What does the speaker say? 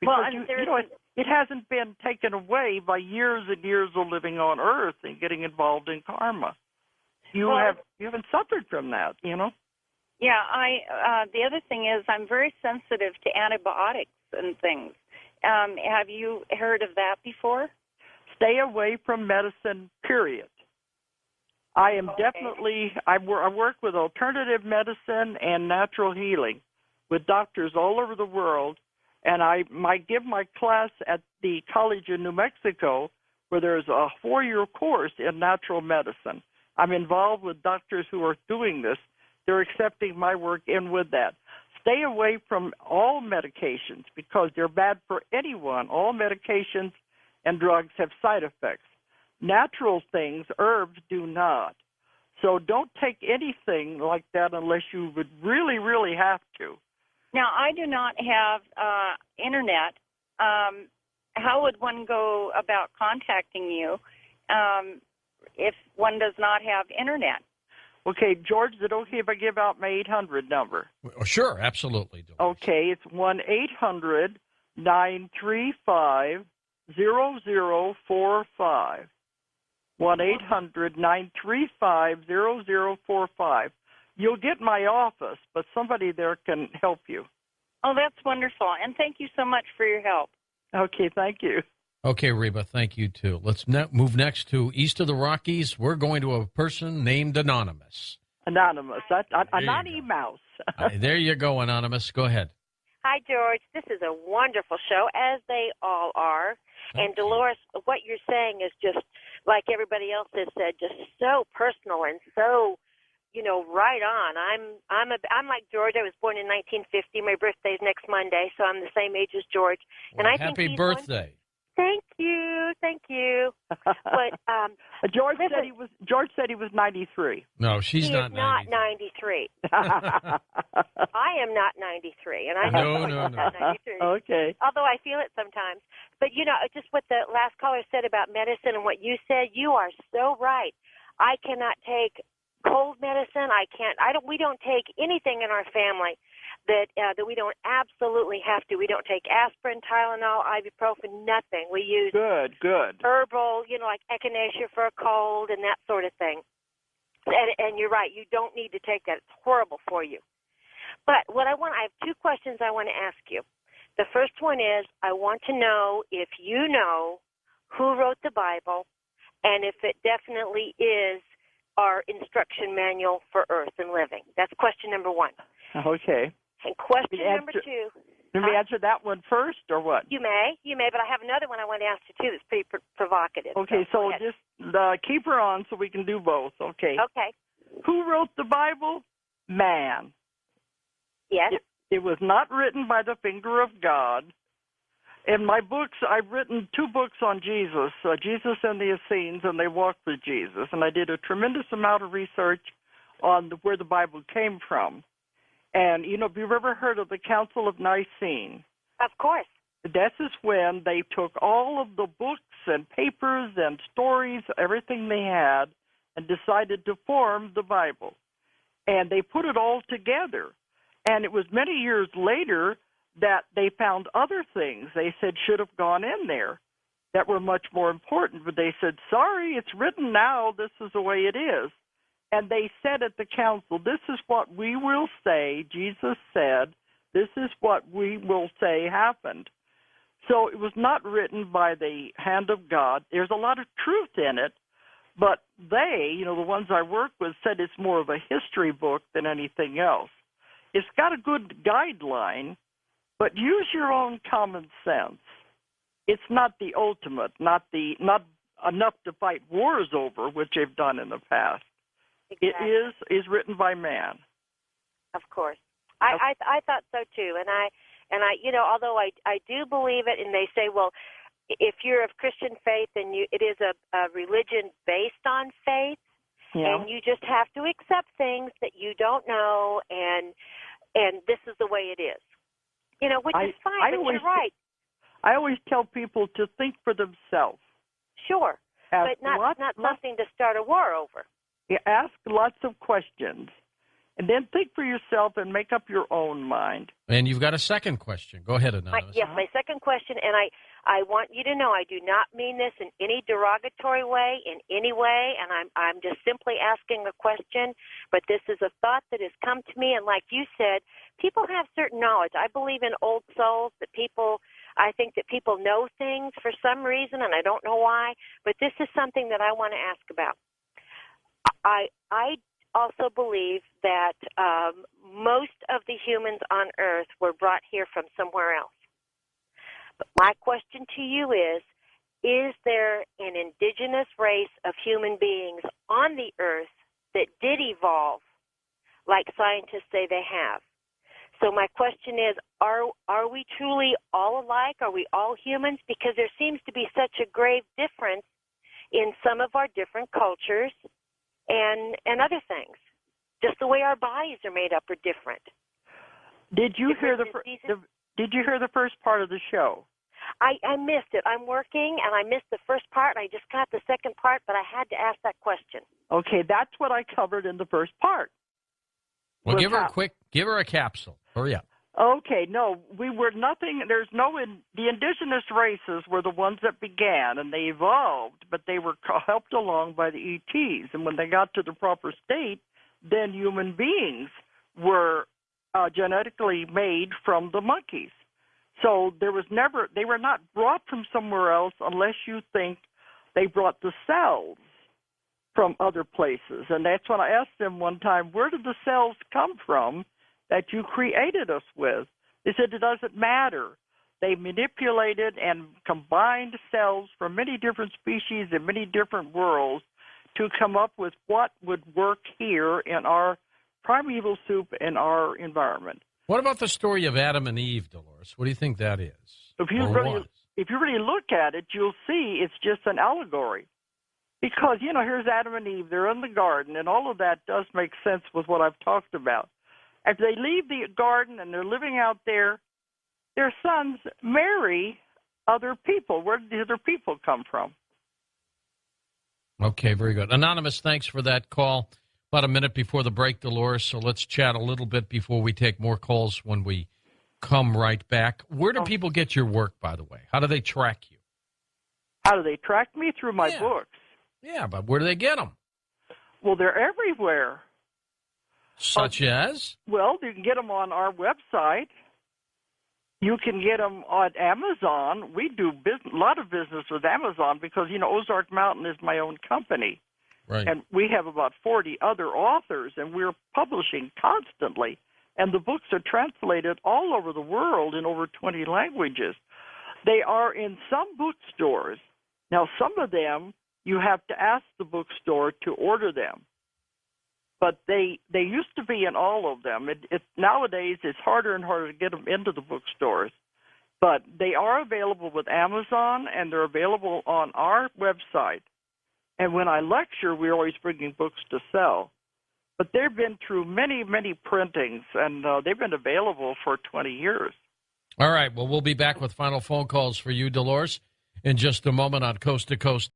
Because, it hasn't been taken away by years and years of living on Earth and getting involved in karma. You haven't suffered from that, Yeah, the other thing is I'm very sensitive to antibiotics and things. Have you heard of that before? Stay away from medicine, period. I am definitely, I work with alternative medicine and natural healing with doctors all over the world, and I give my class at the College in New Mexico where there's a 4-year course in natural medicine. I'm involved with doctors who are doing this. They're accepting my work in with that. Stay away from all medications because they're bad for anyone. All medications and drugs have side effects. Natural things, herbs, do not. So don't take anything like that unless you would really, really have to. Now, I do not have Internet. How would one go about contacting you if one does not have Internet? Okay, George, is it okay if I give out my 800 number? Sure, absolutely. Dolores. Okay, it's 1-800-935-0045. 1-800-935-0045. You'll get my office, but somebody there can help you. Oh, that's wonderful. And thank you so much for your help. Okay, thank you. Okay, Reba, thank you, too. Let's move next to east of the Rockies. We're going to a person named Anonymous. Anonymous. Anonymous. There you go, Anonymous. Go ahead. Hi, George. This is a wonderful show, as they all are. And Dolores, what you're saying is just, like everybody else has said, just so personal and so, right on. I'm like George. I was born in 1950. My birthday's next Monday, so I'm the same age as George. Well, and happy birthday. Thank you. But George said he was 93. No, she's not 93. I am not 93, and I know I'm not 93. Okay. Although I feel it sometimes. But just what the last caller said about medicine and what you said, you are so right. I cannot take cold medicine. We don't take anything in our family that we don't absolutely have to. We don't take aspirin, Tylenol, ibuprofen, nothing. We use good herbal, like echinacea for a cold and that sort of thing. And you're right, you don't need to take that. It's horrible for you. But I have 2 questions I want to ask you. The first one is, I want to know if you know who wrote the Bible and if it definitely is our instruction manual for earth and living. That's question number 1. Okay. And question number 2. Let me answer that one first, or what? You may, but I have another one I want to ask you, too, that's pretty provocative. Okay, so just keep her on so we can do both, okay? Okay. Who wrote the Bible? Man. Yes. It was not written by the finger of God. In my books, I've written 2 books on Jesus, Jesus and the Essenes, and they walked with Jesus. And I did a tremendous amount of research on where the Bible came from. And, have you ever heard of the Council of Nicene? Of course. This is when they took all of the books and papers and stories, everything they had, and decided to form the Bible. And they put it all together. And it was many years later that they found other things they said should have gone in there that were much more important. But they said, sorry, it's written now. This is the way it is. And they said at the council, this is what we will say, Jesus said, this is what we will say happened. So it was not written by the hand of God. There's a lot of truth in it, but they, the ones I work with, said it's more of a history book than anything else. It's got a good guideline, but use your own common sense. It's not the ultimate, not enough to fight wars over, which they've done in the past. Exactly. It is written by man. Of course. I thought so too, and I although I do believe it, and they say, well, if you're of Christian faith, then it is a religion based on faith, and you just have to accept things that you don't know, and this is the way it is, which is fine. But you're right. I always tell people to think for themselves. Sure, but not something to start a war over. Ask lots of questions. and then think for yourself and make up your own mind. And you've got a second question. Go ahead, Anonymous. Yes, my second question, and I want you to know I do not mean this in any derogatory way, in any way, and I'm just simply asking a question, but this is a thought that has come to me, and like you said, people have certain knowledge. I believe in old souls, I think that people know things for some reason, and I don't know why, but this is something that I want to ask about. I also believe that most of the humans on Earth were brought here from somewhere else. But my question to you is there an indigenous race of human beings on the Earth that did evolve like scientists say they have? So my question is, are we truly all alike? Are we all humans? Because there seems to be such a grave difference in some of our different cultures and other things. Just the way our bodies are made up are different. Did you hear the first part of the show? I missed it. I'm working, and I missed the first part. I just got the second part, but I had to ask that question. Okay, that's what I covered in the first part. Well, give her a capsule. Hurry up. Okay, no, we were nothing. The indigenous races were the ones that began, and they evolved, but they were helped along by the ETs. And when they got to the proper state, then human beings were genetically made from the monkeys. So they were not brought from somewhere else unless you think they brought the cells from other places. And that's when I asked them one time, where did the cells come from that you created us with? They said it doesn't matter. They manipulated and combined cells from many different species in many different worlds to come up with what would work here in our primeval soup in our environment. What about the story of Adam and Eve, Dolores? What do you think that is? If you really look at it, you'll see it's just an allegory. Because, here's Adam and Eve. They're in the garden, and all of that does make sense with what I've talked about. As they leave the garden and they're living out there, their sons marry other people. Where did the other people come from? Okay, very good. Anonymous, thanks for that call. About a minute before the break, Dolores, so let's chat a little bit before we take more calls when we come right back. Where do people get your work, by the way? How do they track you? How do they track me? Through my books. Yeah, but where do they get them? Well, they're everywhere. Such as? Well, you can get them on our website. You can get them on Amazon. We do a lot of business with Amazon because, Ozark Mountain is my own company. Right. And we have about 40 other authors, and we're publishing constantly. And the books are translated all over the world in over 20 languages. They are in some bookstores. Now, some of them, you have to ask the bookstore to order them. But they used to be in all of them. Nowadays, it's harder and harder to get them into the bookstores. But they are available with Amazon, and they're available on our website. And when I lecture, we're always bringing books to sell. But they've been through many, many printings, and they've been available for 20 years. All right. Well, we'll be back with final phone calls for you, Dolores, in just a moment on Coast to Coast.